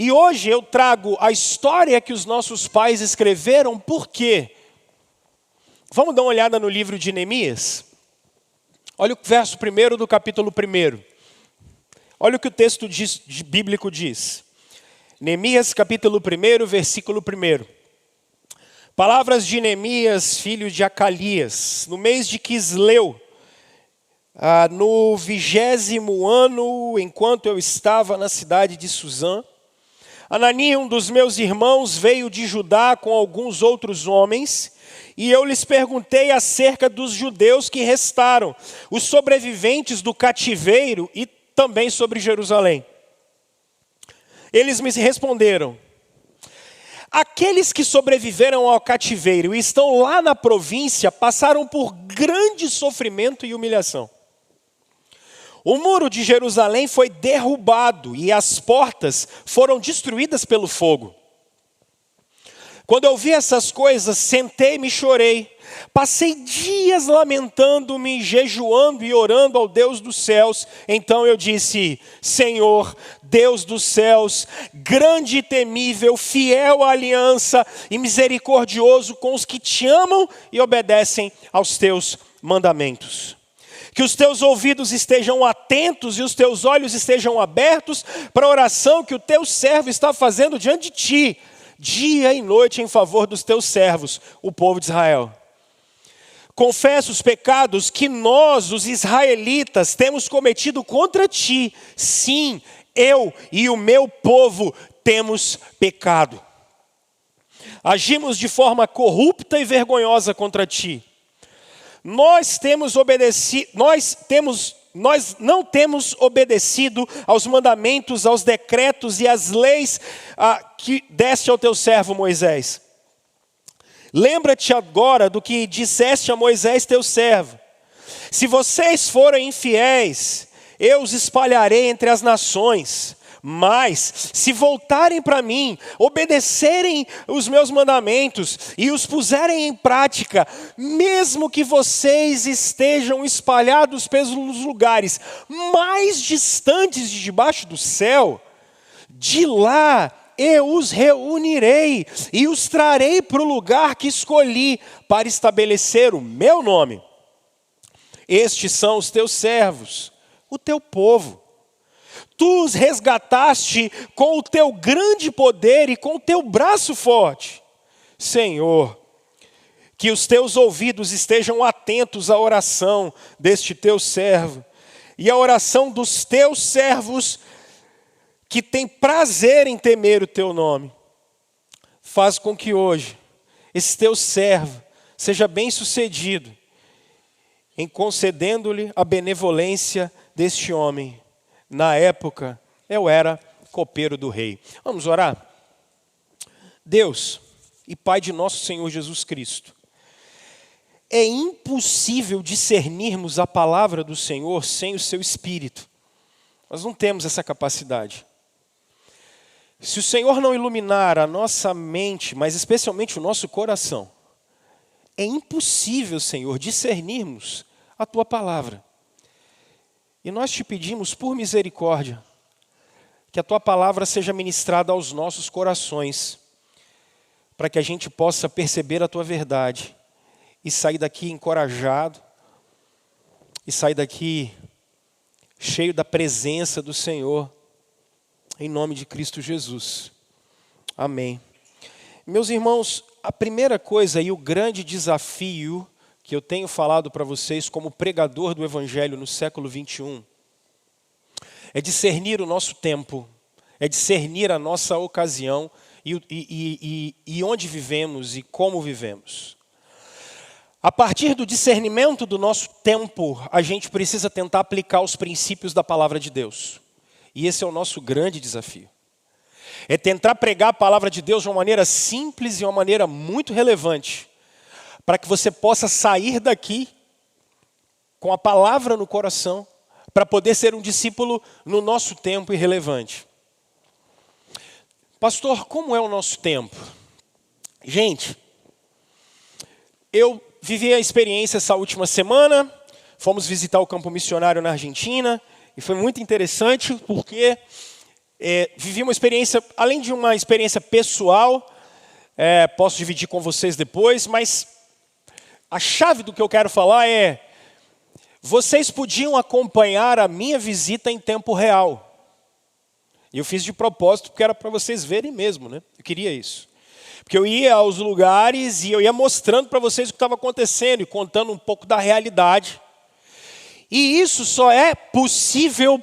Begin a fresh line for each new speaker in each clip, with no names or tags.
E hoje eu trago a história que os nossos pais escreveram, por quê? Vamos dar uma olhada no livro de Neemias? Olha o verso 1 do capítulo 1. Olha o que o texto bíblico diz. Neemias capítulo 1, versículo 1. Palavras de Neemias, filho de Acalias, no mês de Quisleu, no 20º ano, enquanto eu estava na cidade de Suzã, Anani, um dos meus irmãos, veio de Judá com alguns outros homens, e eu lhes perguntei acerca dos judeus que restaram, os sobreviventes do cativeiro e também sobre Jerusalém. Eles me responderam: aqueles que sobreviveram ao cativeiro e estão lá na província passaram por grande sofrimento e humilhação. O muro de Jerusalém foi derrubado e as portas foram destruídas pelo fogo. Quando eu vi essas coisas, sentei-me e chorei. Passei dias lamentando-me, jejuando e orando ao Deus dos céus. Então eu disse: Senhor, Deus dos céus, grande e temível, fiel à aliança e misericordioso com os que te amam e obedecem aos teus mandamentos. Que os teus ouvidos estejam atentos e os teus olhos estejam abertos para a oração que o teu servo está fazendo diante de ti, dia e noite em favor dos teus servos, o povo de Israel. Confesso os pecados que nós, os israelitas, temos cometido contra ti. Sim, eu e o meu povo temos pecado. Agimos de forma corrupta e vergonhosa contra ti. Nós não temos obedecido aos mandamentos, aos decretos e às leis que deste ao teu servo Moisés. Lembra-te agora do que disseste a Moisés teu servo. Se vocês forem infiéis, eu os espalharei entre as nações. Mas, se voltarem para mim, obedecerem os meus mandamentos e os puserem em prática, mesmo que vocês estejam espalhados pelos lugares mais distantes de debaixo do céu, de lá eu os reunirei e os trarei para o lugar que escolhi para estabelecer o meu nome. Estes são os teus servos, o teu povo. Tu os resgataste com o teu grande poder e com o teu braço forte. Senhor, que os teus ouvidos estejam atentos à oração deste teu servo e à oração dos teus servos que têm prazer em temer o teu nome. Faz com que hoje esse teu servo seja bem-sucedido em concedendo-lhe a benevolência deste homem. Na época, eu era copeiro do rei. Vamos orar? Deus e Pai de nosso Senhor Jesus Cristo, é impossível discernirmos a palavra do Senhor sem o seu Espírito. Nós não temos essa capacidade. Se o Senhor não iluminar a nossa mente, mas especialmente o nosso coração, é impossível, Senhor, discernirmos a Tua palavra. E nós te pedimos, por misericórdia, que a Tua palavra seja ministrada aos nossos corações, para que a gente possa perceber a Tua verdade e sair daqui encorajado, e sair daqui cheio da presença do Senhor, em nome de Cristo Jesus. Amém. Meus irmãos, a primeira coisa e o grande desafio que eu tenho falado para vocês como pregador do Evangelho no século 21, é discernir o nosso tempo, é discernir a nossa ocasião e onde vivemos e como vivemos. A partir do discernimento do nosso tempo, a gente precisa tentar aplicar os princípios da palavra de Deus. E esse é o nosso grande desafio. É tentar pregar a palavra de Deus de uma maneira simples e uma maneira muito relevante, para que você possa sair daqui com a palavra no coração, para poder ser um discípulo no nosso tempo irrelevante. Pastor, como é o nosso tempo? Gente, eu vivi a experiência essa última semana, fomos visitar o campo missionário na Argentina, e foi muito interessante porque Vivi uma experiência, além de uma experiência pessoal, posso dividir com vocês depois, mas a chave do que eu quero falar é: vocês podiam acompanhar a minha visita em tempo real. E eu fiz de propósito, porque era para vocês verem mesmo, né? Eu queria isso. Porque eu ia aos lugares e eu ia mostrando para vocês o que estava acontecendo e contando um pouco da realidade. E isso só é possível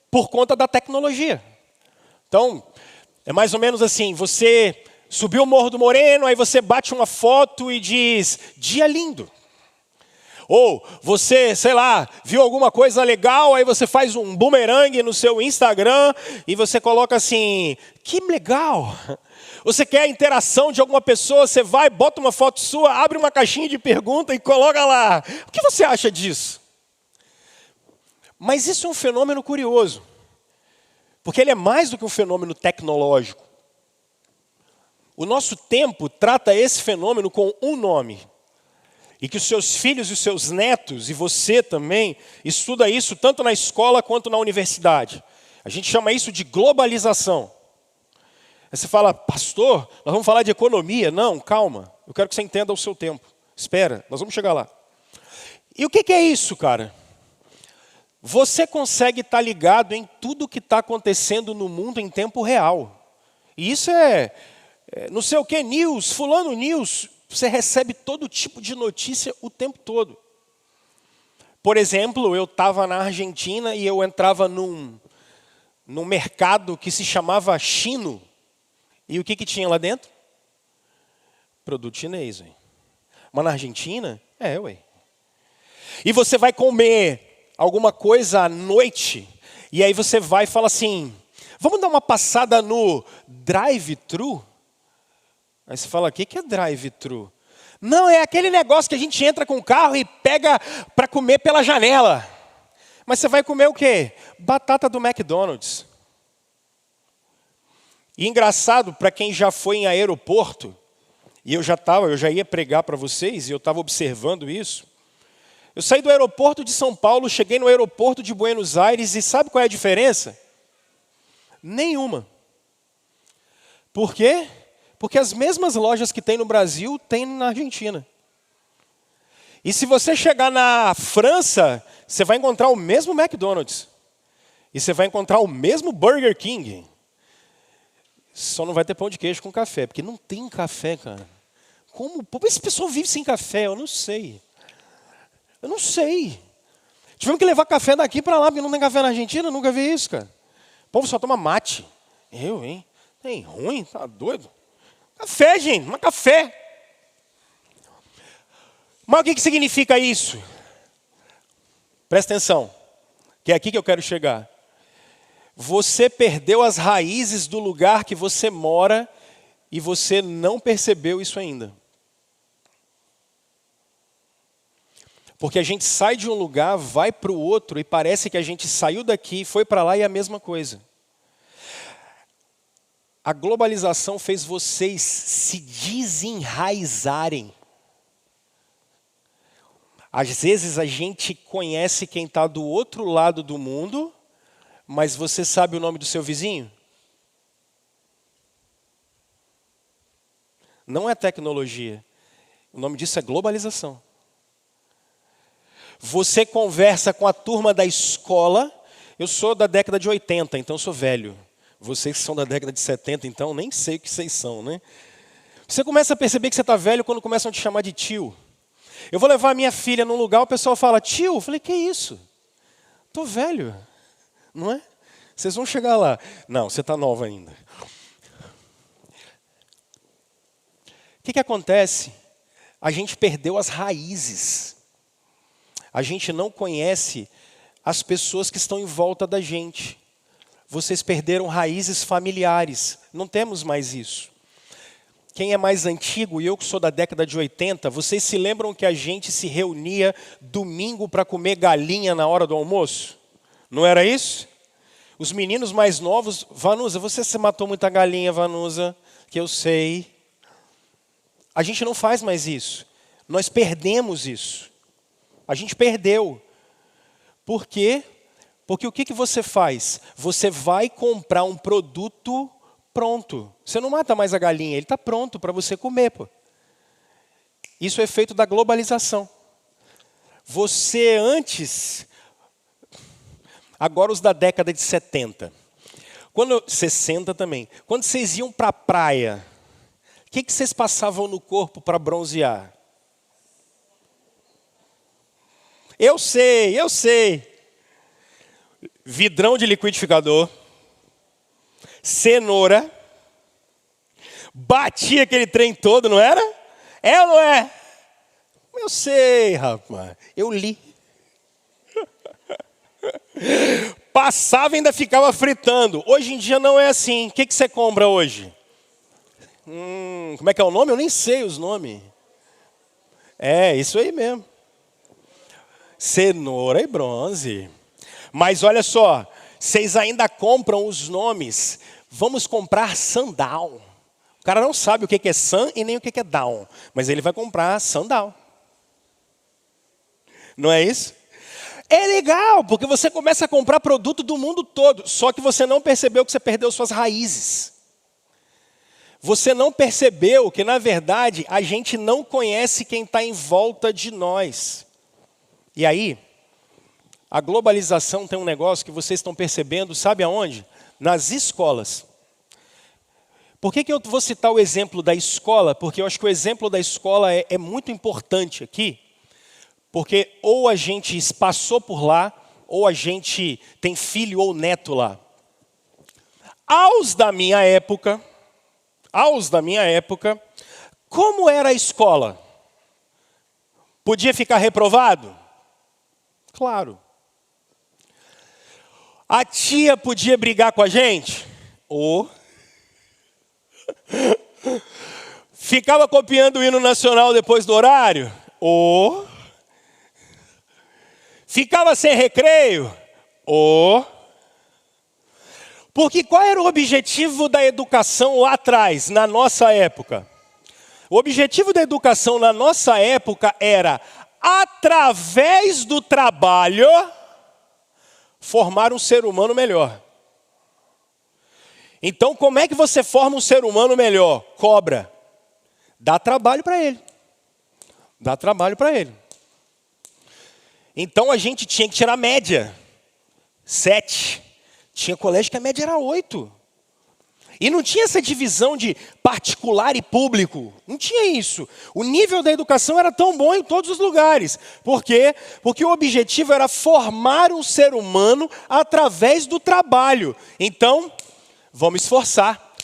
por conta da tecnologia. Então, é mais ou menos assim, você subiu o Morro do Moreno, aí você bate uma foto e diz, dia lindo. Ou você, sei lá, viu alguma coisa legal, aí você faz um bumerangue no seu Instagram e você coloca assim, que legal. Você quer a interação de alguma pessoa, você vai, bota uma foto sua, abre uma caixinha de pergunta e coloca lá. O que você acha disso? Mas isso é um fenômeno curioso, porque ele é mais do que um fenômeno tecnológico. O nosso tempo trata esse fenômeno com um nome. E que os seus filhos e os seus netos, e você também, estuda isso tanto na escola quanto na universidade. A gente chama isso de globalização. Aí você fala, pastor, nós vamos falar de economia. Não, calma, eu quero que você entenda o seu tempo. Espera, nós vamos chegar lá. E o que é isso, cara? Você consegue estar ligado em tudo que está acontecendo no mundo em tempo real. E isso não sei o que, news, fulano news. Você recebe todo tipo de notícia o tempo todo. Por exemplo, eu estava na Argentina e eu entrava num mercado que se chamava Chino. E o que tinha lá dentro? Produto chinês. Ué. Mas na Argentina? Ué. E você vai comer alguma coisa à noite, e aí você vai e fala assim, vamos dar uma passada no drive-thru? Aí você fala, o que é drive-thru? Não, é aquele negócio que a gente entra com o carro e pega para comer pela janela. Mas você vai comer o quê? Batata do McDonald's. E engraçado, para quem já foi em aeroporto, e eu já ia pregar para vocês, e eu estava observando isso. Eu saí do aeroporto de São Paulo, cheguei no aeroporto de Buenos Aires, e sabe qual é a diferença? Nenhuma. Por quê? Porque as mesmas lojas que tem no Brasil, tem na Argentina. E se você chegar na França, você vai encontrar o mesmo McDonald's. E você vai encontrar o mesmo Burger King. Só não vai ter pão de queijo com café, porque não tem café, cara. Como esse pessoal vive sem café? Eu não sei. Tivemos que levar café daqui para lá, porque não tem café na Argentina, eu nunca vi isso, cara. O povo só toma mate. Eu, hein? Tem ruim, tá doido? Café, gente, mas café. Mas o que significa isso? Presta atenção, que é aqui que eu quero chegar. Você perdeu as raízes do lugar que você mora e você não percebeu isso ainda. Porque a gente sai de um lugar, vai para o outro e parece que a gente saiu daqui, foi para lá e é a mesma coisa. A globalização fez vocês se desenraizarem. Às vezes a gente conhece quem está do outro lado do mundo, mas você sabe o nome do seu vizinho? Não é tecnologia. O nome disso é globalização. Você conversa com a turma da escola. Eu sou da década de 80, então eu sou velho. Vocês que são da década de 70, então nem sei o que vocês são, né? Você começa a perceber que você está velho quando começam a te chamar de tio. Eu vou levar a minha filha num lugar, o pessoal fala, tio. Eu falei, que isso? Estou velho, não é? Vocês vão chegar lá. Não, você está nova ainda. O que acontece? A gente perdeu as raízes. A gente não conhece as pessoas que estão em volta da gente. Vocês perderam raízes familiares. Não temos mais isso. Quem é mais antigo, e eu que sou da década de 80, vocês se lembram que a gente se reunia domingo para comer galinha na hora do almoço? Não era isso? Os meninos mais novos, Vanusa, você se matou muita galinha, Vanusa, que eu sei. A gente não faz mais isso. Nós perdemos isso. A gente perdeu. Por quê? Porque o que você faz? Você vai comprar um produto pronto. Você não mata mais a galinha, ele está pronto para você comer. Pô. Isso é efeito da globalização. Você antes, agora os da década de 70, 60 também, quando vocês iam para a praia, o que vocês passavam no corpo para bronzear? Eu sei. Vidrão de liquidificador, cenoura, batia aquele trem todo, não era? É ou não é? Eu sei, rapaz, eu li. Passava e ainda ficava fritando. Hoje em dia não é assim. O que você compra hoje? Como é que é o nome? Eu nem sei os nomes. É, isso aí mesmo. Cenoura e bronze. Mas olha só, vocês ainda compram os nomes. Vamos comprar sandal. O cara não sabe o que é sun e nem o que é down. Mas ele vai comprar sandal. Não é isso? É legal, porque você começa a comprar produto do mundo todo. Só que você não percebeu que você perdeu suas raízes. Você não percebeu que, na verdade, a gente não conhece quem está em volta de nós. E aí, a globalização tem um negócio que vocês estão percebendo, sabe aonde? Nas escolas. Por que eu vou citar o exemplo da escola? Porque eu acho que o exemplo da escola é muito importante aqui. Porque ou a gente passou por lá, ou a gente tem filho ou neto lá. Aos da minha época, como era a escola? Podia ficar reprovado? Claro. A tia podia brigar com a gente? Ficava copiando o hino nacional depois do horário? Ficava sem recreio? Porque qual era o objetivo da educação lá atrás, na nossa época? O objetivo da educação na nossa época era, através do trabalho, formar um ser humano melhor. Então, como é que você forma um ser humano melhor? Cobra. Dá trabalho para ele. Então, a gente tinha que tirar média. 7. Tinha colégio que a média era 8. E não tinha essa divisão de particular e público. Não tinha isso. O nível da educação era tão bom em todos os lugares. Por quê? Porque o objetivo era formar um ser humano através do trabalho. Então, vamos esforçar.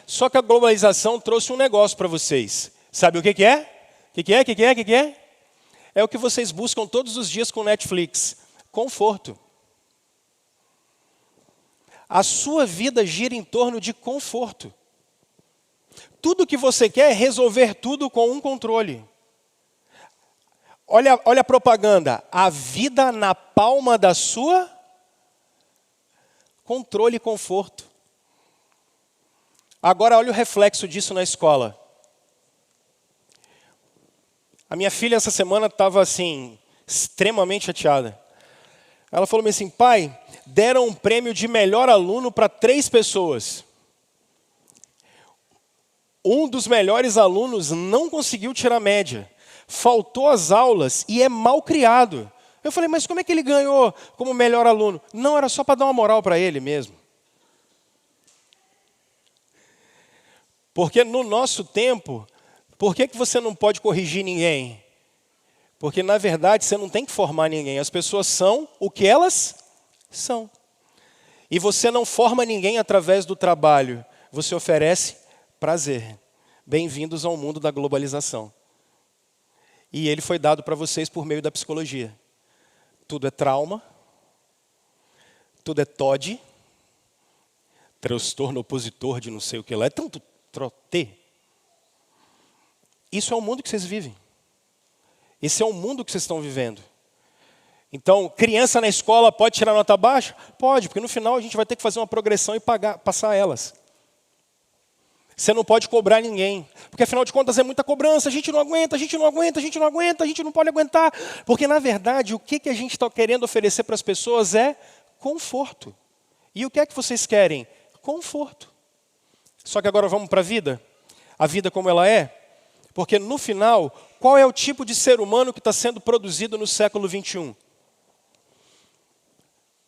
Só que a globalização trouxe um negócio para vocês. Sabe o que é? O que é? É o que vocês buscam todos os dias com Netflix. Conforto. A sua vida gira em torno de conforto. Tudo que você quer é resolver tudo com um controle. Olha a propaganda. A vida na palma da sua... Controle e conforto. Agora olha o reflexo disso na escola. A minha filha essa semana estava assim, extremamente chateada. Ela falou assim, pai, deram um prêmio de melhor aluno para 3 pessoas. Um dos melhores alunos não conseguiu tirar média. Faltou às aulas e é mal criado. Eu falei, mas como é que ele ganhou como melhor aluno? Não, era só para dar uma moral para ele mesmo. Porque no nosso tempo, por que você não pode corrigir ninguém? Porque, na verdade, você não tem que formar ninguém. As pessoas são o que elas são. E você não forma ninguém através do trabalho. Você oferece prazer. Bem-vindos ao mundo da globalização. E ele foi dado para vocês por meio da psicologia. Tudo é trauma. Tudo é TOD. Transtorno opositor de não sei o que lá. É tanto trote. Isso é o mundo que vocês vivem. Esse é o mundo que vocês estão vivendo. Então, criança na escola pode tirar nota baixa? Pode, porque no final a gente vai ter que fazer uma progressão e passar elas. Você não pode cobrar ninguém. Porque afinal de contas é muita cobrança, a gente não aguenta, a gente não aguenta, a gente não aguenta, a gente não pode aguentar. Porque na verdade o que a gente está querendo oferecer para as pessoas é conforto. E o que é que vocês querem? Conforto. Só que agora vamos para a vida? A vida como ela é? Porque no final, qual é o tipo de ser humano que está sendo produzido no século 21?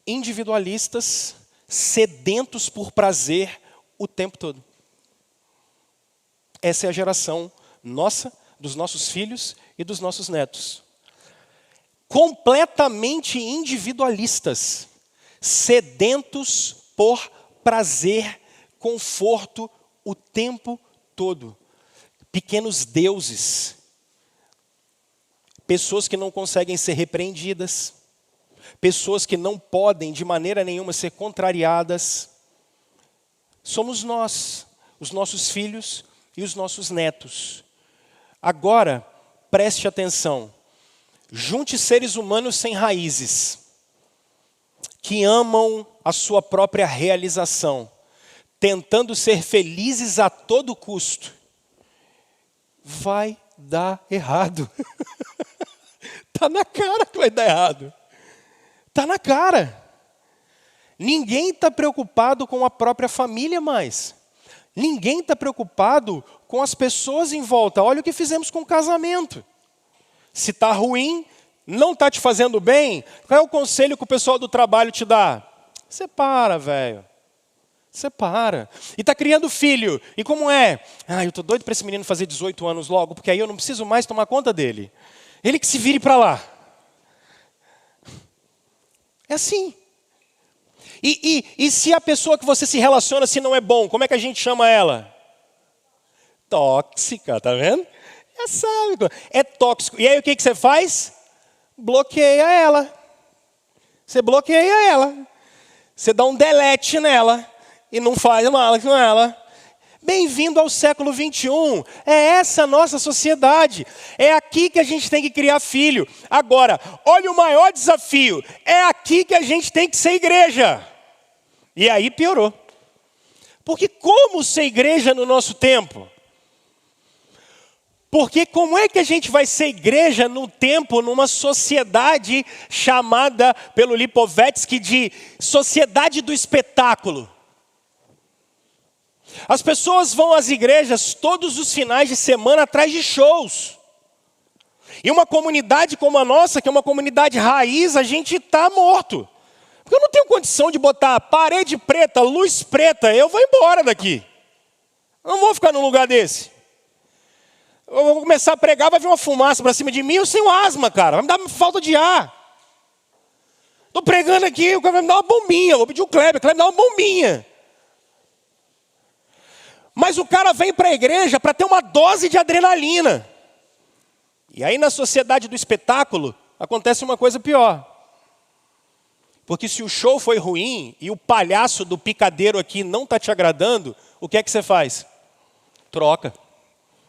Individualistas, sedentos por prazer o tempo todo. Essa é a geração nossa, dos nossos filhos e dos nossos netos. Completamente individualistas, sedentos por prazer, conforto o tempo todo. Pequenos deuses. Pessoas que não conseguem ser repreendidas. Pessoas que não podem de maneira nenhuma ser contrariadas. Somos nós, os nossos filhos e os nossos netos. Agora, preste atenção. Junte seres humanos sem raízes, que amam a sua própria realização, tentando ser felizes a todo custo. Vai dar errado. Está na cara que vai dar errado. Está na cara. Ninguém está preocupado com a própria família mais. Ninguém está preocupado com as pessoas em volta. Olha o que fizemos com o casamento. Se está ruim, não está te fazendo bem, qual é o conselho que o pessoal do trabalho te dá? Separa, velho. Separa. E está criando filho. E como é? Eu estou doido para esse menino fazer 18 anos logo, porque aí eu não preciso mais tomar conta dele. Ele que se vire para lá. É assim. E se a pessoa que você se relaciona se não é bom, como é que a gente chama ela? Tóxica, tá vendo? É tóxico. E aí o que você faz? Bloqueia ela. Você bloqueia ela. Você dá um delete nela e não faz mal com ela. Bem-vindo ao século 21. É essa a nossa sociedade. É aqui que a gente tem que criar filho. Agora, olha o maior desafio. É aqui que a gente tem que ser igreja. E aí piorou. Porque como ser igreja no nosso tempo? Porque como é que a gente vai ser igreja no tempo, numa sociedade chamada pelo Lipovetsky de sociedade do espetáculo? As pessoas vão às igrejas todos os finais de semana atrás de shows. E uma comunidade como a nossa, que é uma comunidade raiz, a gente está morto. Porque eu não tenho condição de botar parede preta, luz preta, eu vou embora daqui. Eu não vou ficar num lugar desse. Eu vou começar a pregar, vai vir uma fumaça para cima de mim, eu tenho asma, cara, vai me dar falta de ar. Estou pregando aqui, o cara vai me dar uma bombinha, vou pedir o Kleber me dá uma bombinha. Mas o cara vem para a igreja para ter uma dose de adrenalina. E aí na sociedade do espetáculo, acontece uma coisa pior. Porque se o show foi ruim e o palhaço do picadeiro aqui não está te agradando, o que é que você faz? Troca.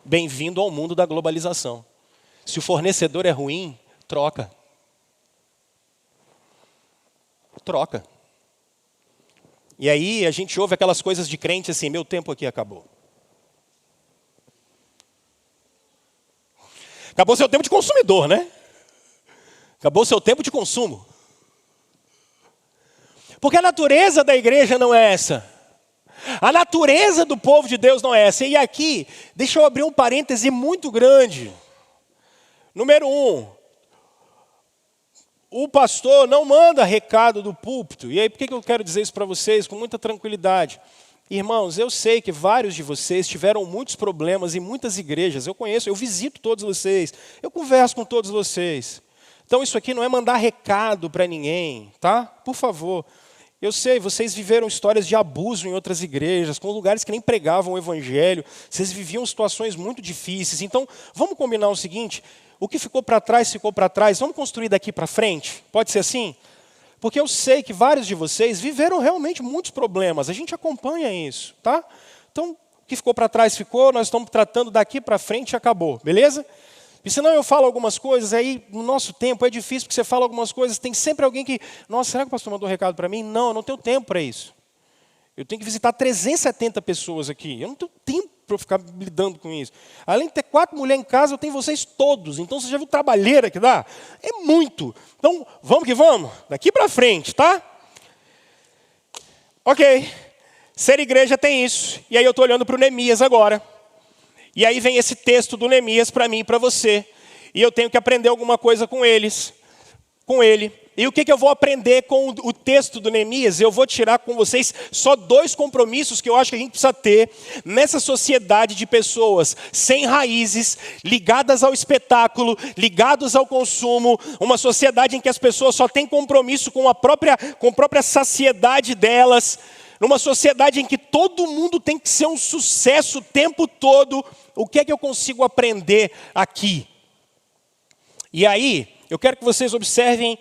Bem-vindo ao mundo da globalização. Se o fornecedor é ruim, troca. Troca. E aí a gente ouve aquelas coisas de crente assim, meu tempo aqui acabou. Acabou seu tempo de consumidor, né? Acabou seu tempo de consumo. Porque a natureza da igreja não é essa. A natureza do povo de Deus não é essa. E aqui, deixa eu abrir um parêntese muito grande. Número 1. O pastor não manda recado do púlpito. E aí, por que eu quero dizer isso para vocês com muita tranquilidade? Irmãos, eu sei que vários de vocês tiveram muitos problemas em muitas igrejas. Eu conheço, eu visito todos vocês. Eu converso com todos vocês. Então, isso aqui não é mandar recado para ninguém, tá? Por favor. Eu sei, vocês viveram histórias de abuso em outras igrejas, com lugares que nem pregavam o evangelho. Vocês viviam situações muito difíceis. Então, vamos combinar o seguinte, o que ficou para trás, ficou para trás. Vamos construir daqui para frente? Pode ser assim? Porque eu sei que vários de vocês viveram realmente muitos problemas. A gente acompanha isso, tá? Então, o que ficou para trás ficou, nós estamos tratando daqui para frente e acabou, beleza? E senão eu falo algumas coisas, aí no nosso tempo é difícil, porque você fala algumas coisas, tem sempre alguém que, nossa, será que o pastor mandou um recado para mim? Não, eu não tenho tempo para isso. Eu tenho que visitar 370 pessoas aqui. Eu não tenho tempo para eu ficar lidando com isso. Além de ter 4 mulheres em casa, eu tenho vocês todos. Então, você já viu a trabalheira que dá? É muito. Então, vamos que vamos. Daqui para frente, tá? Ok. Ser igreja tem isso. E aí eu estou olhando para o Neemias agora. E aí vem esse texto do Neemias para mim e para você. E eu tenho que aprender alguma coisa com ele. E o que eu vou aprender com o texto do Neemias? Eu vou tirar com vocês só 2 compromissos que eu acho que a gente precisa ter nessa sociedade de pessoas sem raízes, ligadas ao espetáculo, ligados ao consumo, uma sociedade em que as pessoas só têm compromisso com a própria saciedade delas, numa sociedade em que todo mundo tem que ser um sucesso o tempo todo. O que é que eu consigo aprender aqui? E aí, eu quero que vocês observem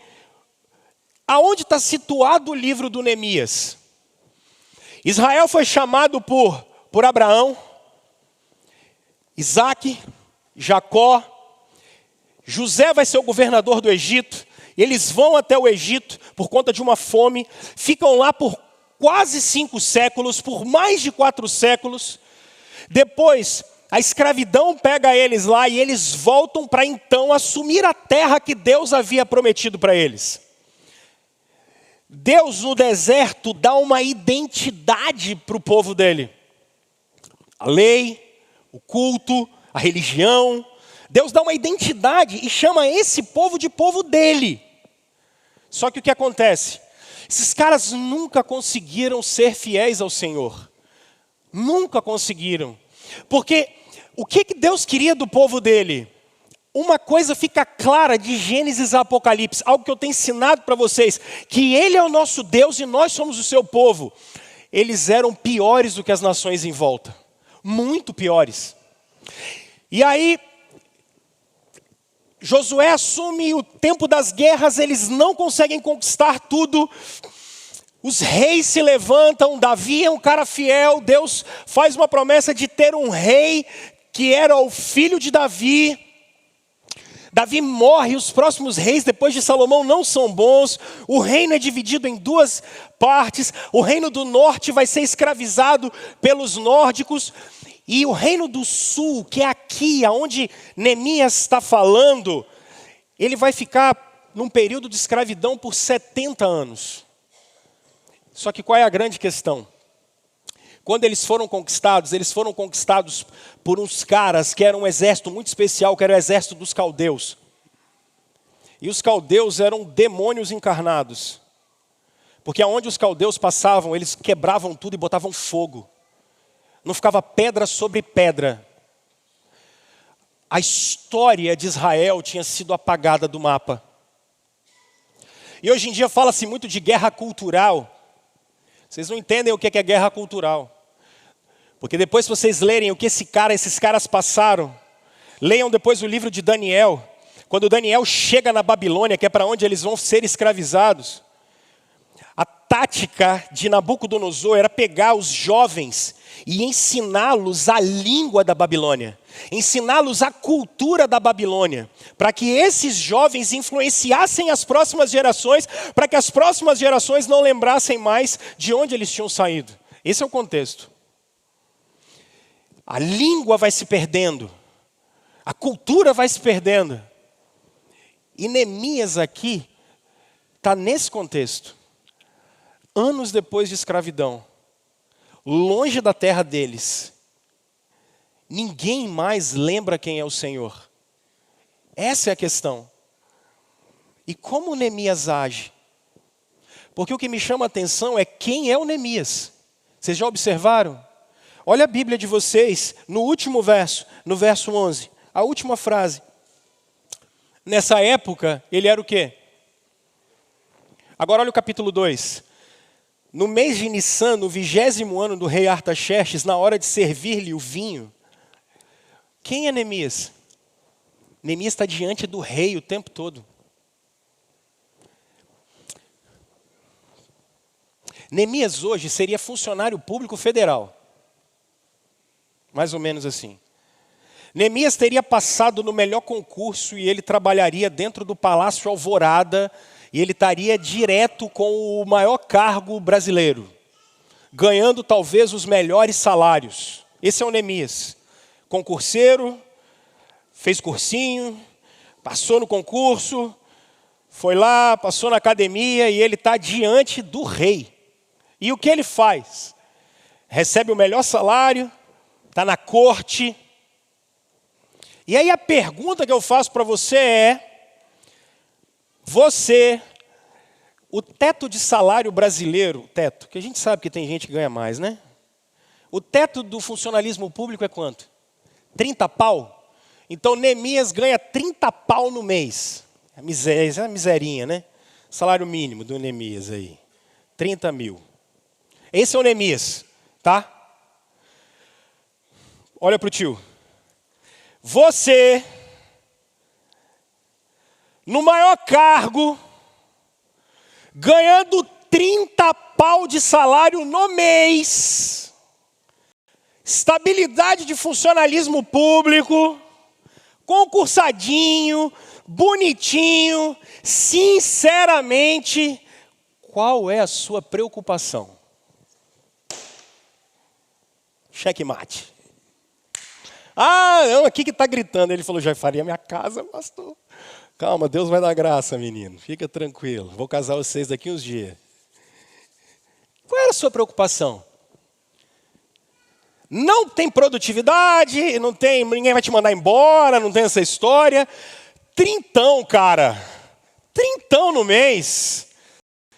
aonde está situado o livro do Neemias. Israel foi chamado por Abraão, Isaac, Jacó. José vai ser o governador do Egito. Eles vão até o Egito por conta de uma fome. Ficam lá por quase 5 séculos, por mais de 4 séculos. Depois, a escravidão pega eles lá e eles voltam para então assumir a terra que Deus havia prometido para eles. Deus no deserto dá uma identidade para o povo dele. A lei, o culto, a religião. Deus dá uma identidade e chama esse povo de povo dele. Só que o que acontece? Esses caras nunca conseguiram ser fiéis ao Senhor. Nunca conseguiram. Porque o que Deus queria do povo dele? Uma coisa fica clara de Gênesis a Apocalipse, algo que eu tenho ensinado para vocês, que Ele é o nosso Deus e nós somos o seu povo. Eles eram piores do que as nações em volta, muito piores. E aí, Josué assume o tempo das guerras, eles não conseguem conquistar tudo. Os reis se levantam, Davi é um cara fiel, Deus faz uma promessa de ter um rei que era o filho de Davi. Davi morre, os próximos reis depois de Salomão não são bons. O reino é dividido em 2 partes. O reino do norte vai ser escravizado pelos nórdicos. E o reino do sul, que é aqui, onde Neemias está falando, ele vai ficar num período de escravidão por 70 anos. Só que qual é a grande questão? Quando eles foram conquistados por uns caras que eram um exército muito especial, que era o exército dos caldeus. E os caldeus eram demônios encarnados. Porque aonde os caldeus passavam, eles quebravam tudo e botavam fogo. Não ficava pedra sobre pedra. A história de Israel tinha sido apagada do mapa. E hoje em dia fala-se muito de guerra cultural. Vocês não entendem o que é guerra cultural. Porque depois que vocês lerem o que esses caras passaram, leiam depois o livro de Daniel. Quando Daniel chega na Babilônia, que é para onde eles vão ser escravizados, a tática de Nabucodonosor era pegar os jovens e ensiná-los a língua da Babilônia, ensiná-los a cultura da Babilônia, para que esses jovens influenciassem as próximas gerações, para que as próximas gerações não lembrassem mais de onde eles tinham saído. Esse é o contexto. A língua vai se perdendo, a cultura vai se perdendo. E Neemias aqui está nesse contexto. Anos depois de escravidão, longe da terra deles, ninguém mais lembra quem é o Senhor. Essa é a questão. E como Neemias age? Porque o que me chama a atenção é quem é o Neemias. Vocês já observaram? Olha a Bíblia de vocês, no último verso, no verso 11, a última frase. Nessa época, ele era o quê? Agora olha o capítulo 2. No mês de Nissan, no 20º ano do rei Artaxerxes, na hora de servir-lhe o vinho. Quem é Neemias? Neemias está diante do rei o tempo todo. Neemias hoje seria funcionário público federal. Mais ou menos assim. Neemias teria passado no melhor concurso e ele trabalharia dentro do Palácio Alvorada e ele estaria direto com o maior cargo brasileiro. ganhando talvez os melhores salários. Esse é o Neemias. Concurseiro, fez cursinho, passou no concurso, foi lá, passou na academia e ele está diante do rei. E o que ele faz? Recebe o melhor salário, está na corte. E aí a pergunta que eu faço para você é, o teto de salário brasileiro, que a gente sabe que tem gente que ganha mais, né? O teto do funcionalismo público é quanto? 30 pau? Então Neemias ganha 30 pau no mês. É miserinha, né? Salário mínimo do Neemias aí. 30 mil. Esse é o Neemias, tá? Olha para o tio. Você, no maior cargo, ganhando 30 pau de salário no mês, estabilidade de funcionalismo público, concursadinho, bonitinho, sinceramente, qual é a sua preocupação? Checkmate. Ah, não, aqui que está gritando. Ele falou, já faria minha casa, pastor. Calma, Deus vai dar graça, menino. Fica tranquilo. Vou casar vocês daqui uns dias. Qual era a sua preocupação? Não tem produtividade, ninguém vai te mandar embora, não tem essa história. Trintão, cara. Trintão no mês.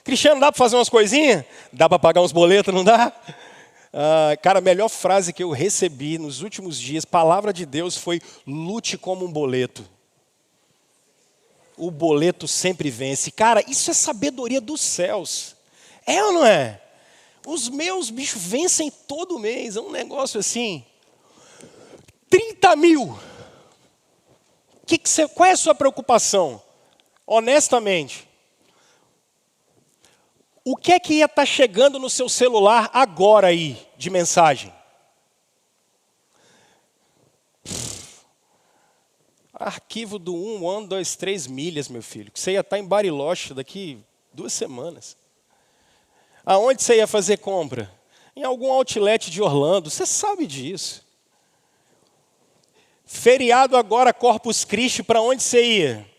Cristiano, dá para fazer umas coisinhas? Dá para pagar uns boletos, não dá? Cara, a melhor frase que eu recebi nos últimos dias, palavra de Deus, foi lute como um boleto. O boleto sempre vence. Cara, isso é sabedoria dos céus. É ou não é? Os meus bichos vencem todo mês. É um negócio assim. 30 mil. Qual é a sua preocupação? Honestamente. O que é que ia estar chegando no seu celular agora aí, de mensagem? Arquivo do 1, 2, 3 milhas, meu filho. Que você ia estar em Bariloche daqui 2 semanas. Aonde você ia fazer compra? Em algum outlet de Orlando. Você sabe disso. Feriado agora, Corpus Christi, para onde você ia?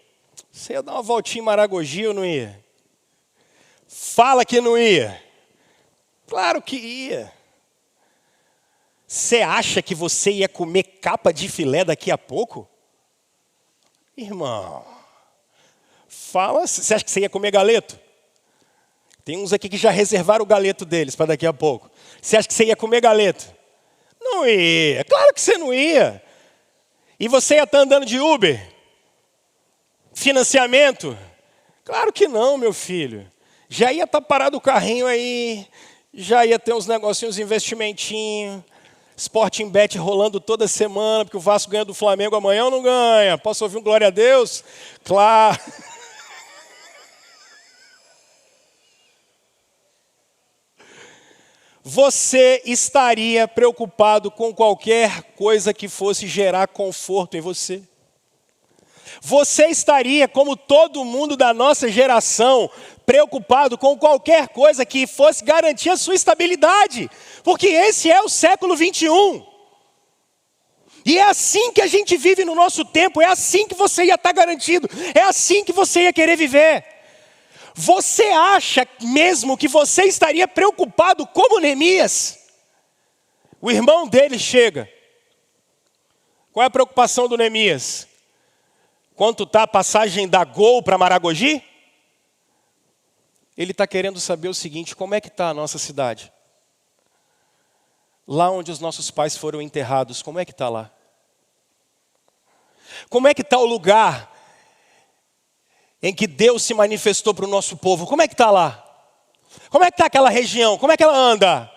Você ia dar uma voltinha em Maragogi ou não ia? Fala que não ia. Claro que ia. Você acha que você ia comer capa de filé daqui a pouco? Irmão, fala, você acha que você ia comer galeto? Tem uns aqui que já reservaram o galeto deles para daqui a pouco. Você acha que você ia comer galeto? Não ia, claro que você não ia. E você ia estar andando de Uber? Financiamento? Claro que não, meu filho. Já ia estar parado o carrinho aí, já ia ter uns negocinhos, investimentinho, Sporting Bet rolando toda semana, porque o Vasco ganha do Flamengo amanhã ou não ganha? Posso ouvir um glória a Deus? Claro. Você estaria preocupado com qualquer coisa que fosse gerar conforto em você? Você estaria, como todo mundo da nossa geração, preocupado com qualquer coisa que fosse garantir a sua estabilidade? Porque esse é o século 21. E é assim que a gente vive no nosso tempo, é assim que você ia estar garantido, é assim que você ia querer viver. Você acha mesmo que você estaria preocupado como Neemias? O irmão dele chega. Qual é a preocupação do Neemias? Quanto está a passagem da Gol para Maragogi? Ele está querendo saber o seguinte, como é que está a nossa cidade? Lá onde os nossos pais foram enterrados, como é que está lá? Como é que está o lugar em que Deus se manifestou para o nosso povo? Como é que está lá? Como é que está aquela região? Como é que ela anda?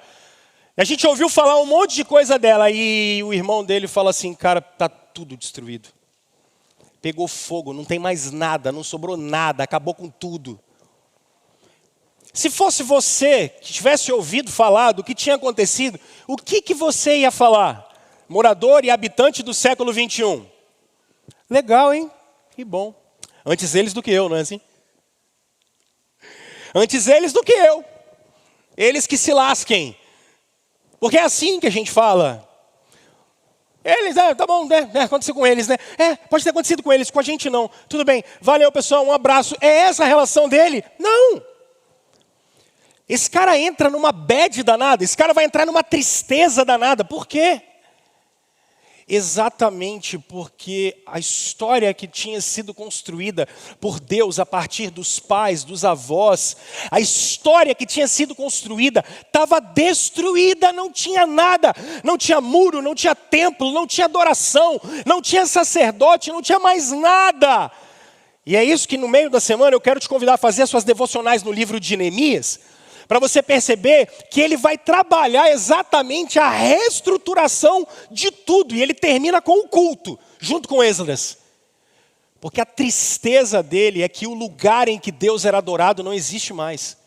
A gente ouviu falar um monte de coisa dela e o irmão dele fala assim, cara, está tudo destruído. Pegou fogo, não tem mais nada, não sobrou nada, acabou com tudo. Se fosse você que tivesse ouvido falar do que tinha acontecido, o que você ia falar? Morador e habitante do século 21. Legal, hein? Que bom. Antes eles do que eu, não é assim? Antes eles do que eu. Eles que se lasquem. Porque é assim que a gente fala. Eles, tá bom, né? Aconteceu com eles, né? Pode ter acontecido com eles, com a gente não. Tudo bem, valeu pessoal, um abraço. É essa a relação dele? Não. Esse cara entra numa bad danada, esse cara vai entrar numa tristeza danada. Por quê? Exatamente porque a história que tinha sido construída por Deus a partir dos pais, dos avós, a história que tinha sido construída estava destruída, não tinha nada, não tinha muro, não tinha templo, não tinha adoração, não tinha sacerdote, não tinha mais nada. E é isso que no meio da semana eu quero te convidar a fazer as suas devocionais no livro de Neemias, para você perceber que ele vai trabalhar exatamente a reestruturação de tudo. E ele termina com o culto, junto com Esdras. Porque a tristeza dele é que o lugar em que Deus era adorado não existe mais.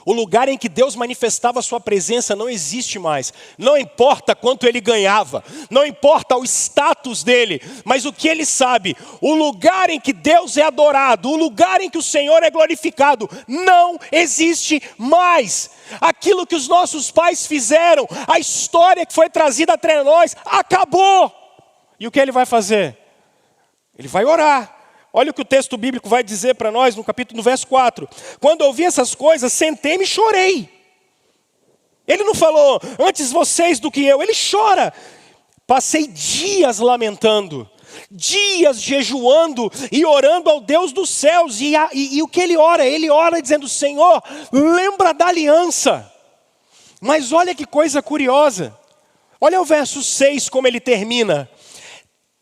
O lugar em que Deus manifestava a sua presença não existe mais. Não importa quanto ele ganhava, não importa o status dele, mas o que ele sabe, o lugar em que Deus é adorado, o lugar em que o Senhor é glorificado, não existe mais. Aquilo que os nossos pais fizeram, a história que foi trazida até nós, acabou. E o que ele vai fazer? Ele vai orar. Olha o que o texto bíblico vai dizer para nós no verso 4. Quando ouvi essas coisas, sentei-me e chorei. Ele não falou, antes vocês do que eu. Ele chora. Passei dias lamentando, dias jejuando e orando ao Deus dos céus. E o que ele ora? Ele ora dizendo, Senhor, lembra da aliança. Mas olha que coisa curiosa. Olha o verso 6 como ele termina.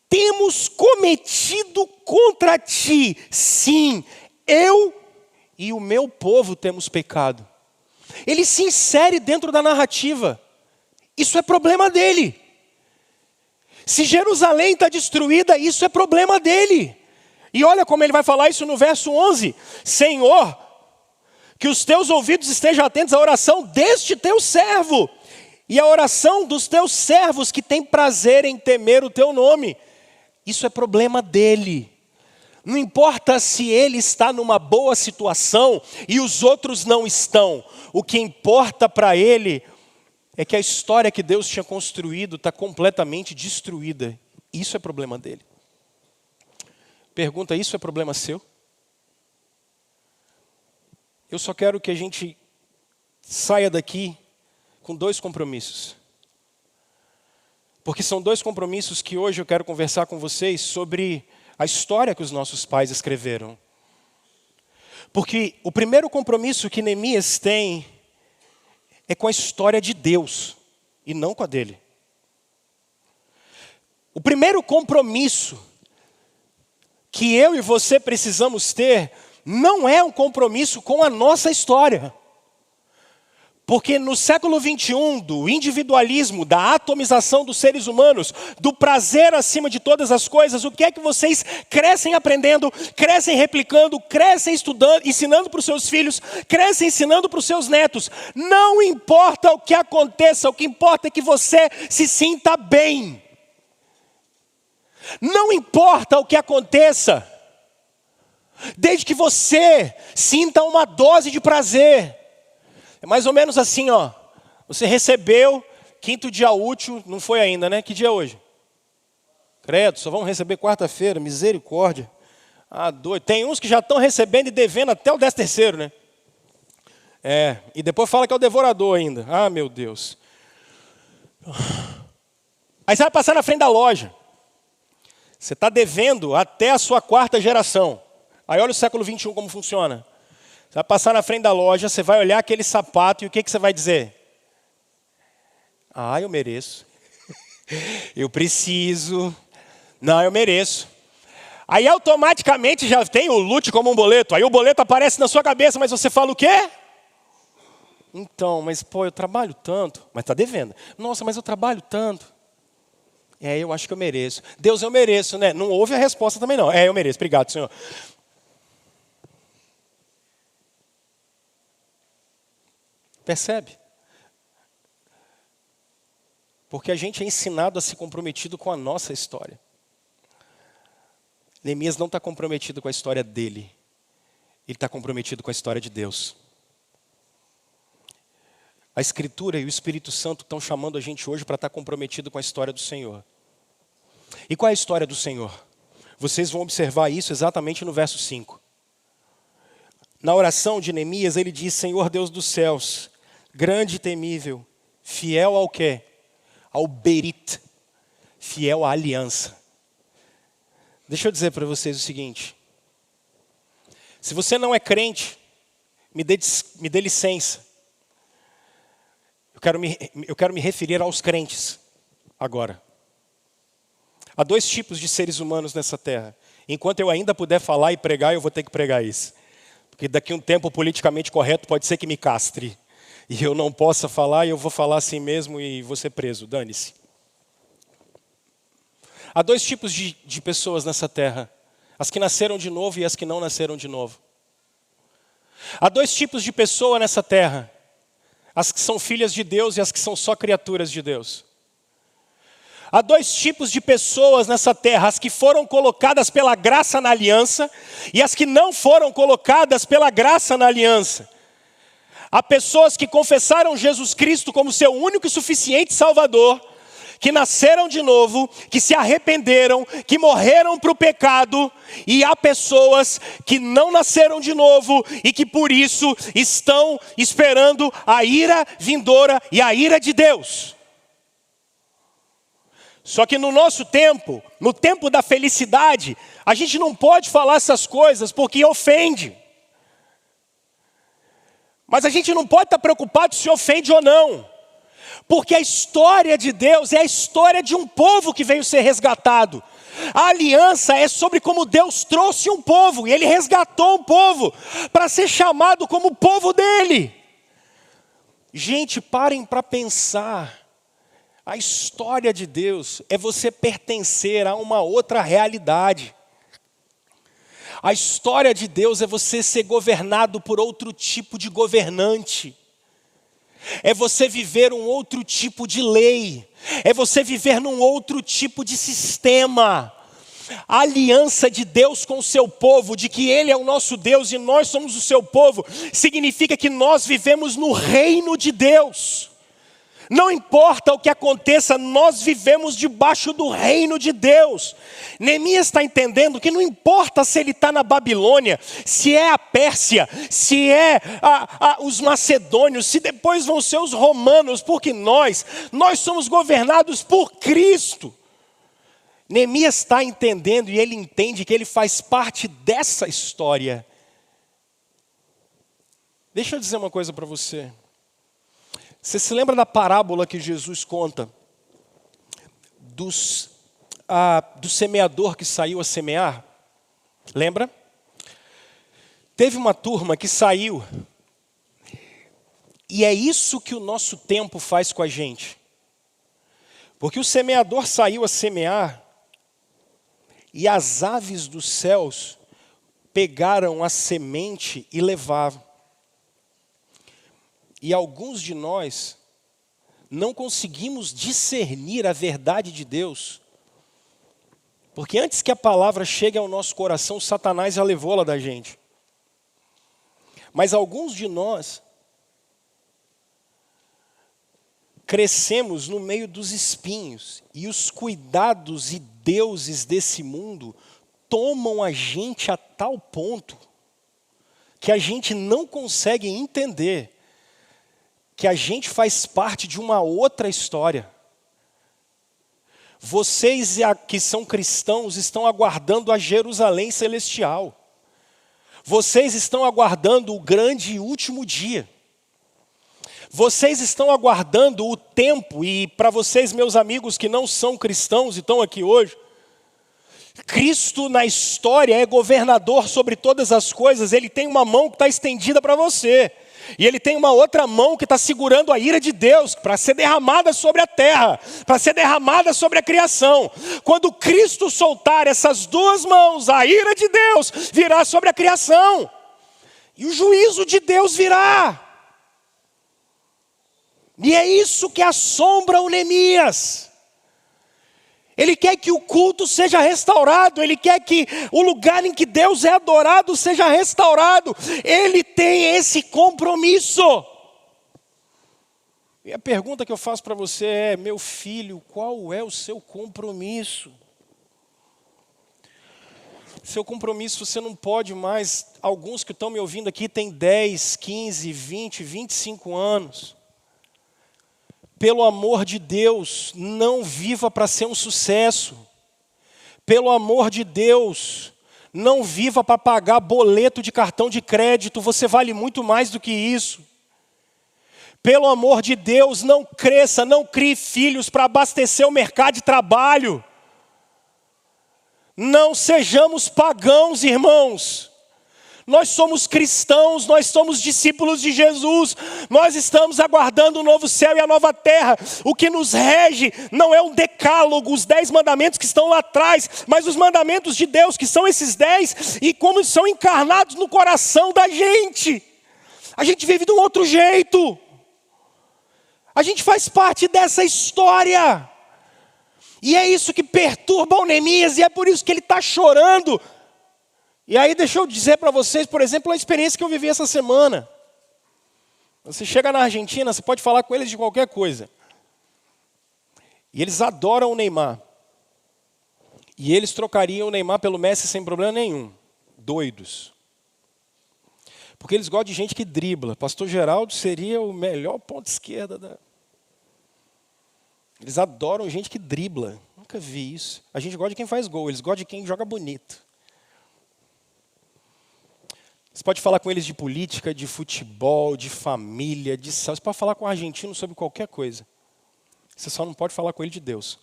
Temos cometido contra ti, sim, eu e o meu povo temos pecado. Ele se insere dentro da narrativa. Isso é problema dele. Se Jerusalém está destruída, isso é problema dele. E olha como ele vai falar isso no verso 11. Senhor, que os teus ouvidos estejam atentos à oração deste teu servo e à oração dos teus servos que têm prazer em temer o teu nome. Isso é problema dele. Não importa se ele está numa boa situação e os outros não estão. O que importa para ele é que a história que Deus tinha construído está completamente destruída. Isso é problema dele. Pergunta, isso é problema seu? Eu só quero que a gente saia daqui com 2 compromissos. Porque são 2 compromissos que hoje eu quero conversar com vocês sobre a história que os nossos pais escreveram. Porque o primeiro compromisso que Neemias tem é com a história de Deus e não com a dele. O primeiro compromisso que eu e você precisamos ter não é um compromisso com a nossa história. Porque no século 21, do individualismo, da atomização dos seres humanos, do prazer acima de todas as coisas, o que é que vocês crescem aprendendo, crescem replicando, crescem estudando, ensinando para os seus filhos, crescem ensinando para os seus netos? Não importa o que aconteça, o que importa é que você se sinta bem. Não importa o que aconteça, desde que você sinta uma dose de prazer. É mais ou menos assim, ó. Você recebeu, 5º dia útil, não foi ainda, né? Que dia é hoje? Credo, só vamos receber quarta-feira, misericórdia. Doido. Tem uns que já estão recebendo e devendo até o 13º, né? E depois fala que é o devorador ainda. Meu Deus. Aí você vai passar na frente da loja. Você está devendo até a sua 4ª geração. Aí olha o século 21 como funciona. Você vai passar na frente da loja, você vai olhar aquele sapato e o que você vai dizer? Eu mereço. Eu preciso. Não, eu mereço. Aí automaticamente já tem o lute como um boleto. Aí o boleto aparece na sua cabeça, mas você fala o quê? Então, mas eu trabalho tanto. Mas está devendo. Nossa, mas eu trabalho tanto. Eu acho que eu mereço. Deus, eu mereço, né? Não houve a resposta também não. Eu mereço. Obrigado, Senhor. Percebe? Porque a gente é ensinado a ser comprometido com a nossa história. Neemias não está comprometido com a história dele. Ele está comprometido com a história de Deus. A Escritura e o Espírito Santo estão chamando a gente hoje para estar comprometido com a história do Senhor. E qual é a história do Senhor? Vocês vão observar isso exatamente no verso 5. Na oração de Neemias, ele diz: Senhor Deus dos céus, grande e temível, fiel ao quê? Ao Berit, fiel à aliança. Deixa eu dizer para vocês o seguinte. Se você não é crente, me dê licença. Eu quero me referir aos crentes agora. Há dois tipos de seres humanos nessa terra. Enquanto eu ainda puder falar e pregar, eu vou ter que pregar isso. Porque daqui a um tempo politicamente correto pode ser que me castre. E eu não possa falar e eu vou falar assim mesmo e vou ser preso. Dane-se. Há dois tipos de pessoas nessa terra. As que nasceram de novo e as que não nasceram de novo. Há dois tipos de pessoa nessa terra. As que são filhas de Deus e as que são só criaturas de Deus. Há dois tipos de pessoas nessa terra, as que foram colocadas pela graça na aliança e as que não foram colocadas pela graça na aliança. Há pessoas que confessaram Jesus Cristo como seu único e suficiente Salvador, que nasceram de novo, que se arrependeram, que morreram para o pecado, e há pessoas que não nasceram de novo e que por isso estão esperando a ira vindoura e a ira de Deus. Só que no nosso tempo, no tempo da felicidade, a gente não pode falar essas coisas porque ofende. Mas a gente não pode estar preocupado se ofende ou não. Porque a história de Deus é a história de um povo que veio ser resgatado. A aliança é sobre como Deus trouxe um povo e Ele resgatou um povo para ser chamado como povo dele. Gente, parem para pensar. A história de Deus é você pertencer a uma outra realidade. A história de Deus é você ser governado por outro tipo de governante. É você viver um outro tipo de lei. É você viver num outro tipo de sistema. A aliança de Deus com o seu povo, de que Ele é o nosso Deus e nós somos o seu povo, significa que nós vivemos no reino de Deus. Não importa o que aconteça, nós vivemos debaixo do reino de Deus. Neemias está entendendo que não importa se ele está na Babilônia, se é a Pérsia, se é os macedônios, se depois vão ser os romanos, porque nós somos governados por Cristo. Neemias está entendendo e ele entende que ele faz parte dessa história. Deixa eu dizer uma coisa para você. Você se lembra da parábola que Jesus conta do semeador que saiu a semear? Lembra? Teve uma turma que saiu. E é isso que o nosso tempo faz com a gente. Porque o semeador saiu a semear e as aves dos céus pegaram a semente e levavam. E alguns de nós não conseguimos discernir a verdade de Deus. Porque antes que a palavra chegue ao nosso coração, Satanás já levou-la da gente. Mas alguns de nós crescemos no meio dos espinhos. E os cuidados e deuses desse mundo tomam a gente a tal ponto que a gente não consegue entender que a gente faz parte de uma outra história. Vocês que são cristãos estão aguardando a Jerusalém celestial. Vocês estão aguardando o grande e último dia. Vocês estão aguardando o tempo, e para vocês, meus amigos que não são cristãos e estão aqui hoje, Cristo na história é governador sobre todas as coisas. Ele tem uma mão que está estendida para você. E Ele tem uma outra mão que está segurando a ira de Deus para ser derramada sobre a terra, para ser derramada sobre a criação. Quando Cristo soltar essas duas mãos, a ira de Deus virá sobre a criação. E o juízo de Deus virá. E é isso que assombra o Neemias. Ele quer que o culto seja restaurado. Ele quer que o lugar em que Deus é adorado seja restaurado. Ele tem esse compromisso. E a pergunta que eu faço para você é, meu filho, qual é o seu compromisso? Seu compromisso, você não pode mais, alguns que estão me ouvindo aqui têm 10, 15, 20, 25 anos. Pelo amor de Deus, não viva para ser um sucesso. Pelo amor de Deus, não viva para pagar boleto de cartão de crédito, você vale muito mais do que isso. Pelo amor de Deus, não cresça, não crie filhos para abastecer o mercado de trabalho. Não sejamos pagãos, irmãos. Nós somos cristãos, nós somos discípulos de Jesus. Nós estamos aguardando o novo céu e a nova terra. O que nos rege não é um decálogo, os 10 mandamentos que estão lá atrás, mas os mandamentos de Deus, que são esses 10, e como são encarnados no coração da gente. A gente vive de um outro jeito. A gente faz parte dessa história. E é isso que perturba o Neemias, e é por isso que ele está chorando. E aí deixa eu dizer para vocês, por exemplo, a experiência que eu vivi essa semana. Você chega na Argentina, você pode falar com eles de qualquer coisa. E eles adoram o Neymar. E eles trocariam o Neymar pelo Messi sem problema nenhum. Doidos. Porque eles gostam de gente que dribla. Pastor Geraldo seria o melhor ponto esquerda da... Eles adoram gente que dribla. Nunca vi isso. A gente gosta de quem faz gol, eles gostam de quem joga bonito. Você pode falar com eles de política, de futebol, de família, de céu. Você pode falar com um argentino sobre qualquer coisa. Você só não pode falar com ele de Deus.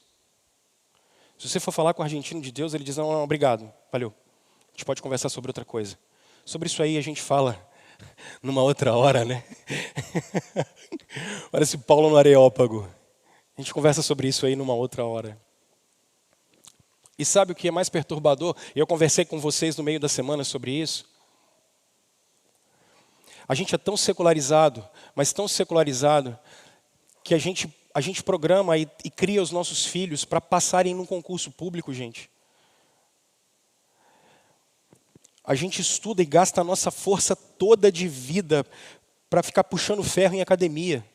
Se você for falar com um argentino de Deus, ele diz, não, obrigado, valeu. A gente pode conversar sobre outra coisa. Sobre isso aí a gente fala numa outra hora, né? Parece Paulo no Areópago. A gente conversa sobre isso aí numa outra hora. E sabe o que é mais perturbador? Eu conversei com vocês no meio da semana sobre isso. A gente é tão secularizado, mas tão secularizado, que a gente programa e cria os nossos filhos para passarem num concurso público, gente. A gente estuda e gasta a nossa força toda de vida para ficar puxando ferro em academia.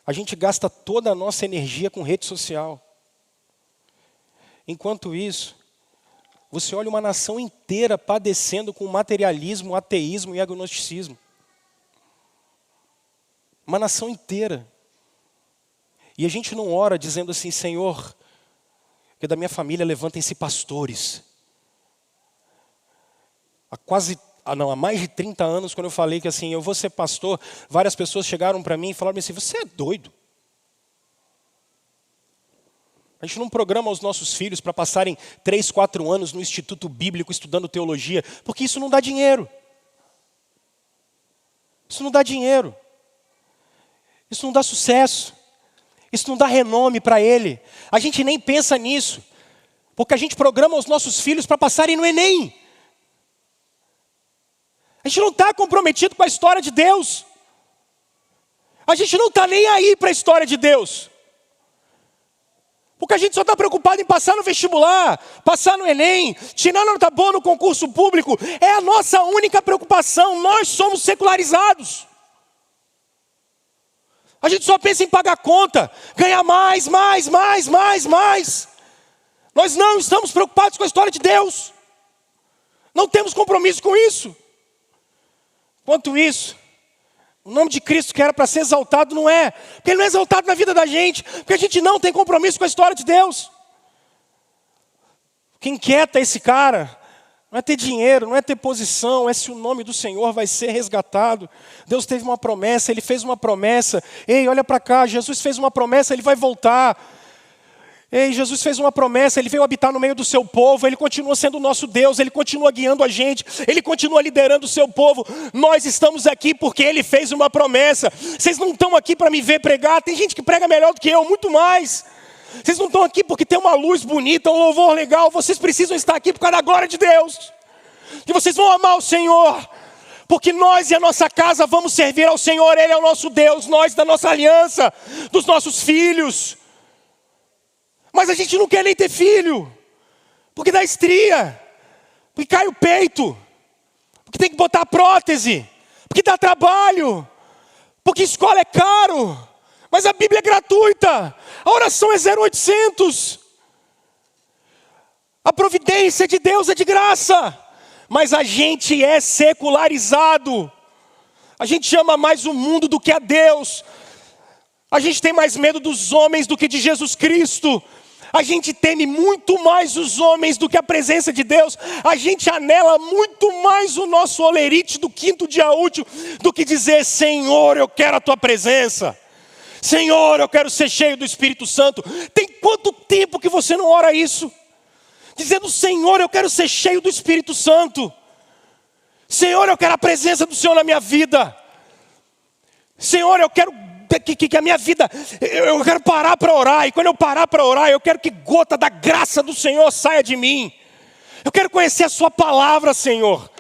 A gente gasta toda a nossa energia com rede social. Enquanto isso, você olha uma nação inteira padecendo com materialismo, ateísmo e agnosticismo. Uma nação inteira. E a gente não ora dizendo assim, Senhor, que da minha família levantem-se pastores. Há mais de 30 anos, quando eu falei que assim, eu vou ser pastor, várias pessoas chegaram para mim e falaram assim, você é doido. A gente não programa os nossos filhos para passarem 3, 4 anos no Instituto Bíblico estudando teologia, porque isso não dá dinheiro. Isso não dá dinheiro. Isso não dá sucesso. Isso não dá renome para ele. A gente nem pensa nisso, porque a gente programa os nossos filhos para passarem no Enem. A gente não está comprometido com a história de Deus. A gente não está nem aí para a história de Deus. Porque a gente só está preocupado em passar no vestibular, passar no Enem, tirar nota boa no concurso público. É a nossa única preocupação. Nós somos secularizados. A gente só pensa em pagar conta, ganhar mais. Nós não estamos preocupados com a história de Deus. Não temos compromisso com isso. Quanto isso, o nome de Cristo que era para ser exaltado não é. Porque Ele não é exaltado na vida da gente. Porque a gente não tem compromisso com a história de Deus. O que inquieta esse cara não é ter dinheiro, não é ter posição, é se o nome do Senhor vai ser resgatado. Deus teve uma promessa, Ele fez uma promessa. Ei, olha para cá, Jesus fez uma promessa, Ele vai voltar. Ei, Jesus fez uma promessa, Ele veio habitar no meio do seu povo, Ele continua sendo o nosso Deus, Ele continua guiando a gente, Ele continua liderando o seu povo. Nós estamos aqui porque Ele fez uma promessa. Vocês não estão aqui para me ver pregar, tem gente que prega melhor do que eu, muito mais. Vocês não estão aqui porque tem uma luz bonita, um louvor legal, vocês precisam estar aqui por causa da glória de Deus. Que vocês vão amar o Senhor, porque nós e a nossa casa vamos servir ao Senhor, Ele é o nosso Deus, nós da nossa aliança, dos nossos filhos. Mas a gente não quer nem ter filho, porque dá estria, porque cai o peito, porque tem que botar prótese, porque dá trabalho, Porque escola é caro, mas a Bíblia é gratuita. A oração é 0800. A providência de Deus é de graça. Mas a gente é secularizado. A gente ama mais o mundo do que a Deus. A gente tem mais medo dos homens do que de Jesus Cristo. A gente teme muito mais os homens do que a presença de Deus. A gente anela muito mais o nosso olerite do quinto dia útil do que dizer: Senhor, eu quero a tua presença. Senhor, eu quero ser cheio do Espírito Santo. Tem quanto tempo que você não ora isso? Dizendo: Senhor, eu quero ser cheio do Espírito Santo. Senhor, eu quero a presença do Senhor na minha vida. Senhor, eu quero que a minha vida, eu quero parar para orar. E quando eu parar para orar, eu quero que gota da graça do Senhor saia de mim. Eu quero conhecer a sua palavra, Senhor.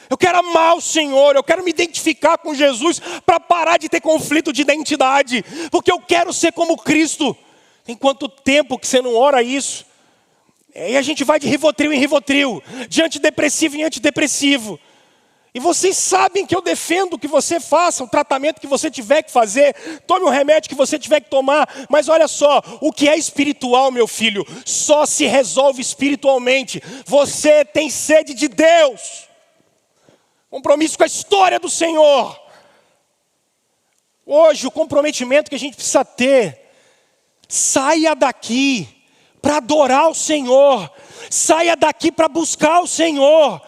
Eu quero amar o Senhor, eu quero me identificar com Jesus para parar de ter conflito de identidade. Porque eu quero ser como Cristo. Tem quanto tempo que você não ora isso? E a gente vai de Rivotril em Rivotril, de antidepressivo em antidepressivo. E vocês sabem que eu defendo que você faça o tratamento que você tiver que fazer, tome o remédio que você tiver que tomar, mas olha só, o que é espiritual, meu filho, só se resolve espiritualmente. Você tem sede de Deus, compromisso com a história do Senhor. Hoje o comprometimento que a gente precisa ter, saia daqui para adorar o Senhor, saia daqui para buscar o Senhor.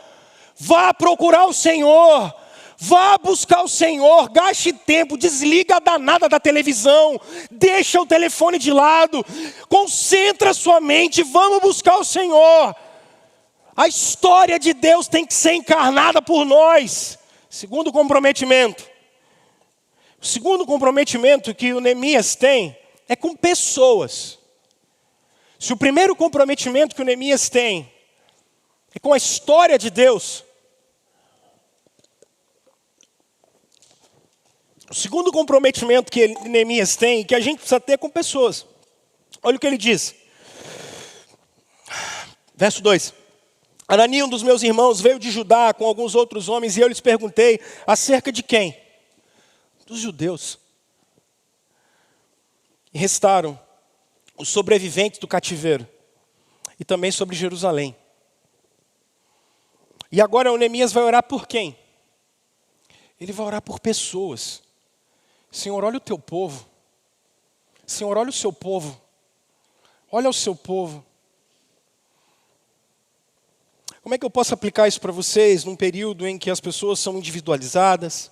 Vá procurar o Senhor, vá buscar o Senhor, gaste tempo, desliga a danada da televisão, deixa o telefone de lado, concentra sua mente, vamos buscar o Senhor. A história de Deus tem que ser encarnada por nós. Segundo comprometimento. O segundo comprometimento que o Neemias tem é com pessoas. Se o primeiro comprometimento que o Neemias tem é com a história de Deus, o segundo comprometimento que Neemias tem, que a gente precisa ter, é com pessoas. Olha o que ele diz. Verso 2. Anani, um dos meus irmãos, veio de Judá com alguns outros homens, e eu lhes perguntei, acerca de quem? Dos judeus. E restaram os sobreviventes do cativeiro, e também sobre Jerusalém. E agora o Neemias vai orar por quem? Ele vai orar por pessoas. Senhor, olha o teu povo. Senhor, olha o seu povo. Olha o seu povo. Como é que eu posso aplicar isso para vocês num período em que as pessoas são individualizadas?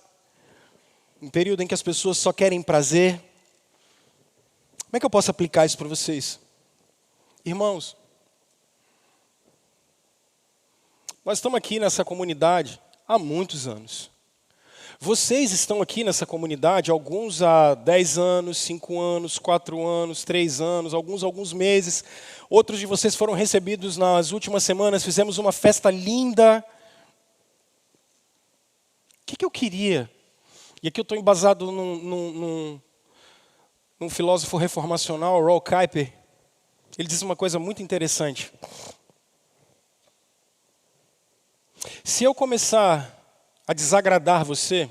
Um período em que as pessoas só querem prazer? Como é que eu posso aplicar isso para vocês? Irmãos, nós estamos aqui nessa comunidade há muitos anos. Vocês estão aqui nessa comunidade, alguns há 10 anos, 5 anos, 4 anos, 3 anos, alguns meses. Outros de vocês foram recebidos nas últimas semanas, fizemos uma festa linda. O que eu queria? E aqui eu estou embasado num filósofo reformacional, Rolf Kuyper. Ele diz uma coisa muito interessante. Se eu começar a desagradar você,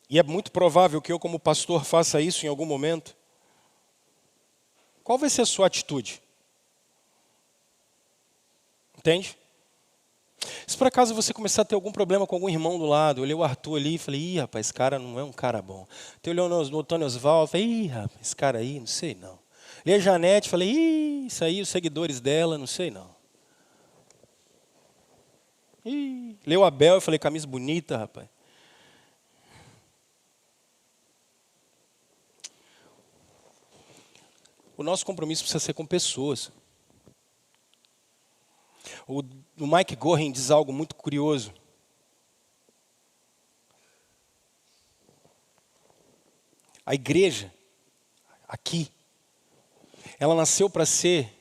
e é muito provável que eu como pastor faça isso em algum momento, qual vai ser a sua atitude? Entende? Se por acaso você começar a ter algum problema com algum irmão do lado, eu olhei o Arthur ali e falei, ih, rapaz, esse cara não é um cara bom. Eu olhei no Antônio Osvaldo, falei, ih, rapaz, esse cara aí, não sei não. Olhei a Janete, falei, ih, isso aí, os seguidores dela, não sei não. Leu o Abel, eu falei, camisa bonita, rapaz. O nosso compromisso precisa ser com pessoas. O Mike Gorin diz algo muito curioso. A igreja, aqui, ela nasceu para ser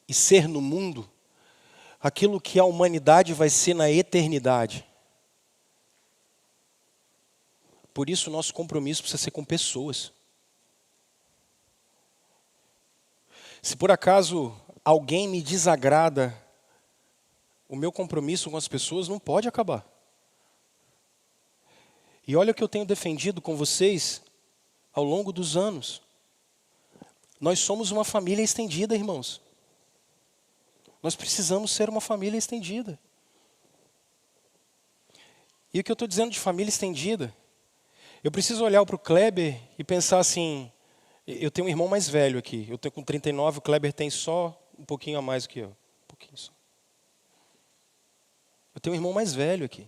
e ser no mundo aquilo que a humanidade vai ser na eternidade. Por isso, o nosso compromisso precisa ser com pessoas. Se por acaso alguém me desagrada, o meu compromisso com as pessoas não pode acabar. E olha o que eu tenho defendido com vocês ao longo dos anos. Nós somos uma família estendida, irmãos. Nós precisamos ser uma família estendida. E o que eu estou dizendo de família estendida? Eu preciso olhar para o Kleber e pensar assim, eu tenho um irmão mais velho aqui. Eu tenho com 39, o Kleber tem só um pouquinho a mais do que eu. Um pouquinho só. Eu tenho um irmão mais velho aqui.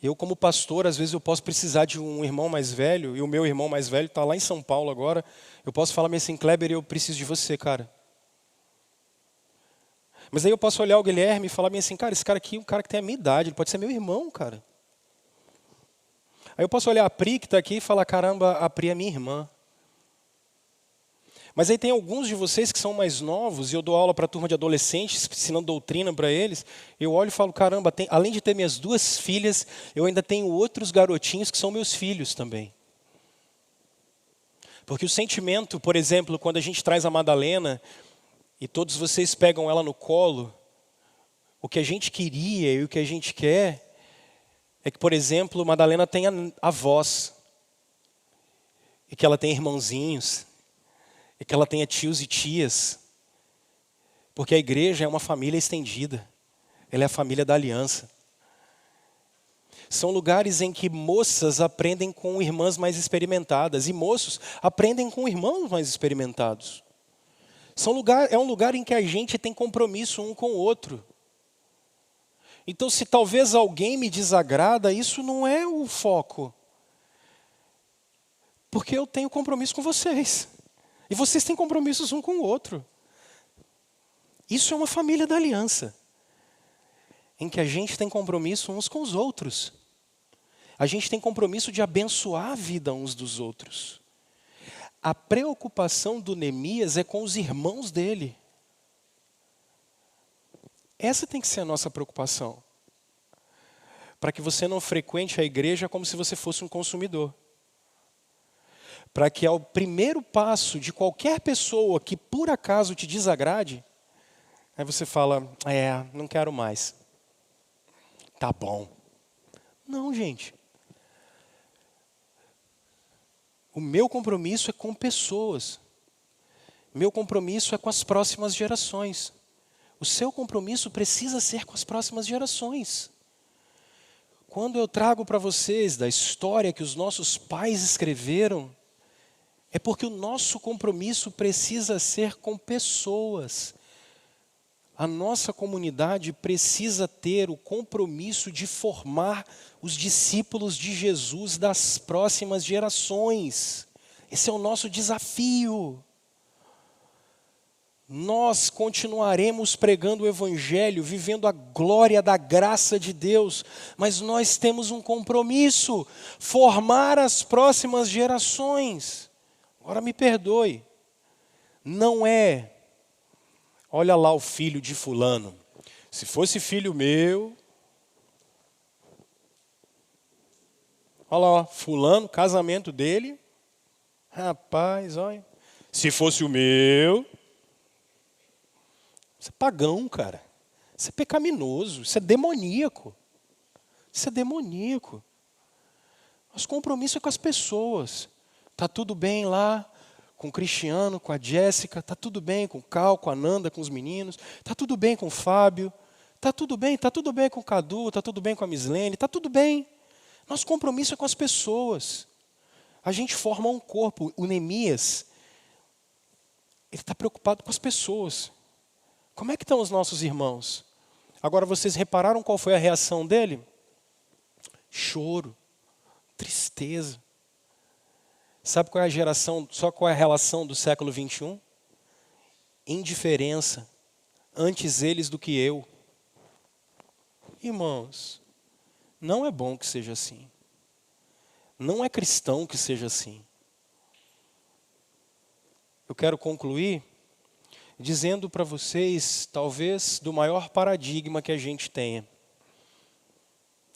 Eu, como pastor, às vezes eu posso precisar de um irmão mais velho, e o meu irmão mais velho está lá em São Paulo agora. Eu posso falar assim, Kleber, eu preciso de você, cara. Mas aí eu posso olhar o Guilherme e falar assim, cara, esse cara aqui é um cara que tem a minha idade, ele pode ser meu irmão, cara. Aí eu posso olhar a Pri que está aqui e falar, caramba, a Pri é minha irmã. Mas aí tem alguns de vocês que são mais novos, e eu dou aula para a turma de adolescentes, ensinando doutrina para eles. Eu olho e falo, caramba, além de ter minhas 2 filhas, eu ainda tenho outros garotinhos que são meus filhos também. Porque o sentimento, por exemplo, quando a gente traz a Madalena, e todos vocês pegam ela no colo, o que a gente queria e o que a gente quer, é que, por exemplo, Madalena tenha avós, e que ela tenha irmãozinhos, e que ela tenha tios e tias, porque a igreja é uma família estendida, ela é a família da aliança. São lugares em que moças aprendem com irmãs mais experimentadas, e moços aprendem com irmãos mais experimentados. É um lugar em que a gente tem compromisso um com o outro. Então, se talvez alguém me desagrada, isso não é o foco. Porque eu tenho compromisso com vocês. E vocês têm compromissos um com o outro. Isso é uma família da aliança. Em que a gente tem compromisso uns com os outros. A gente tem compromisso de abençoar a vida uns dos outros. A preocupação do Neemias é com os irmãos dele. Essa tem que ser a nossa preocupação. Para que você não frequente a igreja como se você fosse um consumidor. Para que ao primeiro passo de qualquer pessoa que por acaso te desagrade, aí você fala, não quero mais. Tá bom. Não, gente. O meu compromisso é com pessoas. Meu compromisso é com as próximas gerações. O seu compromisso precisa ser com as próximas gerações. Quando eu trago para vocês da história que os nossos pais escreveram, é porque o nosso compromisso precisa ser com pessoas. A nossa comunidade precisa ter o compromisso de formar os discípulos de Jesus das próximas gerações. Esse é o nosso desafio. Nós continuaremos pregando o Evangelho, vivendo a glória da graça de Deus, mas nós temos um compromisso, formar as próximas gerações. Agora me perdoe, não é, olha lá o filho de fulano, se fosse filho meu, olha lá, fulano, casamento dele, rapaz, olha, se fosse o meu, isso é pagão, cara, isso é pecaminoso, isso é demoníaco, Nosso compromisso é com as pessoas. Está tudo bem lá com o Cristiano, com a Jéssica, está tudo bem com o Cal, com a Nanda, com os meninos, está tudo bem com o Fábio, está tudo bem com o Cadu, está tudo bem com a Mislene, está tudo bem. Nosso compromisso é com as pessoas. A gente forma um corpo. O Neemias, ele está preocupado com as pessoas. Como é que estão os nossos irmãos? Agora vocês repararam qual foi a reação dele? Choro, tristeza. Sabe qual é qual é a relação do século 21? Indiferença. Antes eles do que eu. Irmãos, não é bom que seja assim. Não é cristão que seja assim. Eu quero concluir dizendo para vocês, talvez, do maior paradigma que a gente tenha.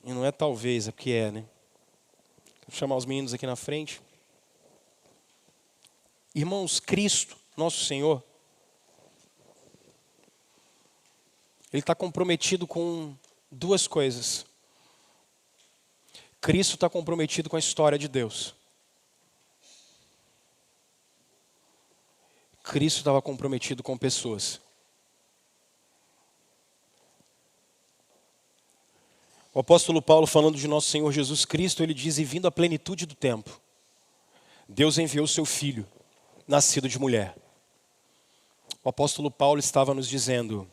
E não é talvez, é porque é, né? Vou chamar os meninos aqui na frente. Irmãos, Cristo, nosso Senhor, Ele está comprometido com 2 coisas. Cristo está comprometido com a história de Deus. Cristo estava comprometido com pessoas. O apóstolo Paulo, falando de nosso Senhor Jesus Cristo, ele diz: e vindo a plenitude do tempo, Deus enviou seu Filho, nascido de mulher. O apóstolo Paulo estava nos dizendo: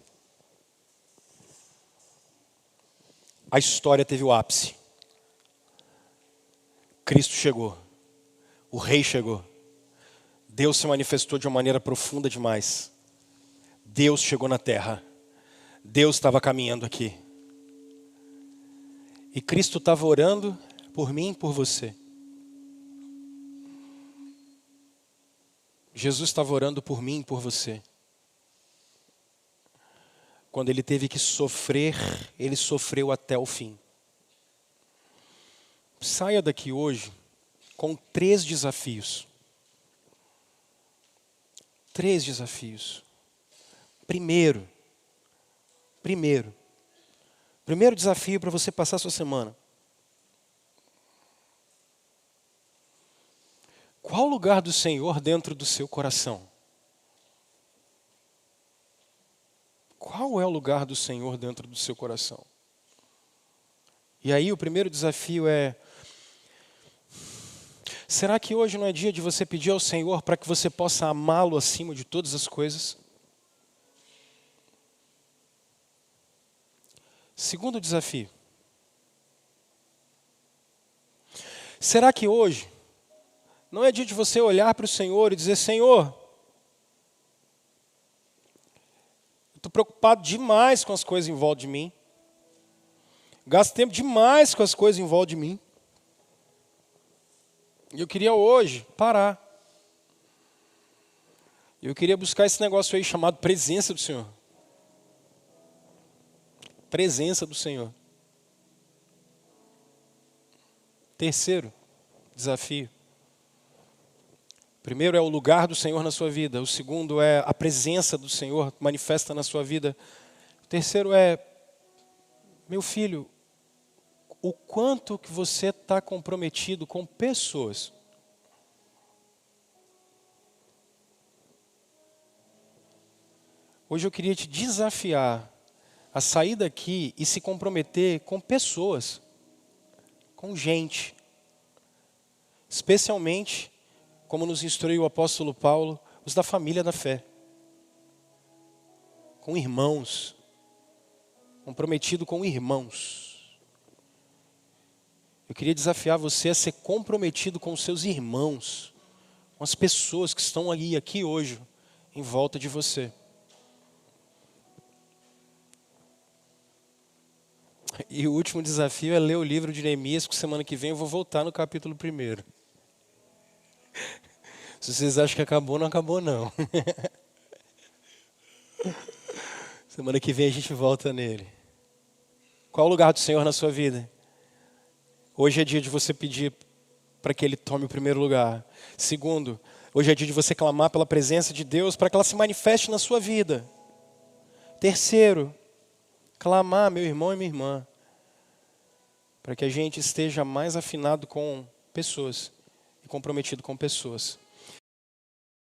a história teve o ápice. Cristo chegou. O Rei chegou. Deus se manifestou de uma maneira profunda demais. Deus chegou na terra. Deus estava caminhando aqui. E Cristo estava orando por mim e por você. Jesus estava orando por mim e por você. Quando ele teve que sofrer, ele sofreu até o fim. Saia daqui hoje com 3 desafios. 3 desafios. Primeiro desafio para você passar a sua semana. Qual o lugar do Senhor dentro do seu coração? Qual é o lugar do Senhor dentro do seu coração? E aí o primeiro desafio é: será que hoje não é dia de você pedir ao Senhor para que você possa amá-lo acima de todas as coisas? Segundo desafio: será que hoje não é dia de você olhar para o Senhor e dizer: Senhor, eu estou preocupado demais com as coisas em volta de mim. Gasto tempo demais com as coisas em volta de mim. E eu queria hoje parar. Eu queria buscar esse negócio aí chamado presença do Senhor. Presença do Senhor. Terceiro desafio. Primeiro é o lugar do Senhor na sua vida. O segundo é a presença do Senhor manifesta na sua vida. O terceiro é: meu filho, o quanto que você está comprometido com pessoas. Hoje eu queria te desafiar a sair daqui e se comprometer com pessoas, com gente. Especialmente, como nos instruiu o apóstolo Paulo, os da família da fé. Com irmãos. Comprometido com irmãos. Eu queria desafiar você a ser comprometido com os seus irmãos, com as pessoas que estão aqui hoje, em volta de você. E o último desafio é ler o livro de Neemias, que semana que vem eu vou voltar no capítulo 1. Se vocês acham que acabou, não acabou não. Semana que vem a gente volta nele. Qual o lugar do Senhor na sua vida? Hoje é dia de você pedir para que Ele tome o primeiro lugar. Segundo, hoje é dia de você clamar pela presença de Deus para que ela se manifeste na sua vida. Terceiro, clamar, meu irmão e minha irmã, para que a gente esteja mais afinado com pessoas e comprometido com pessoas.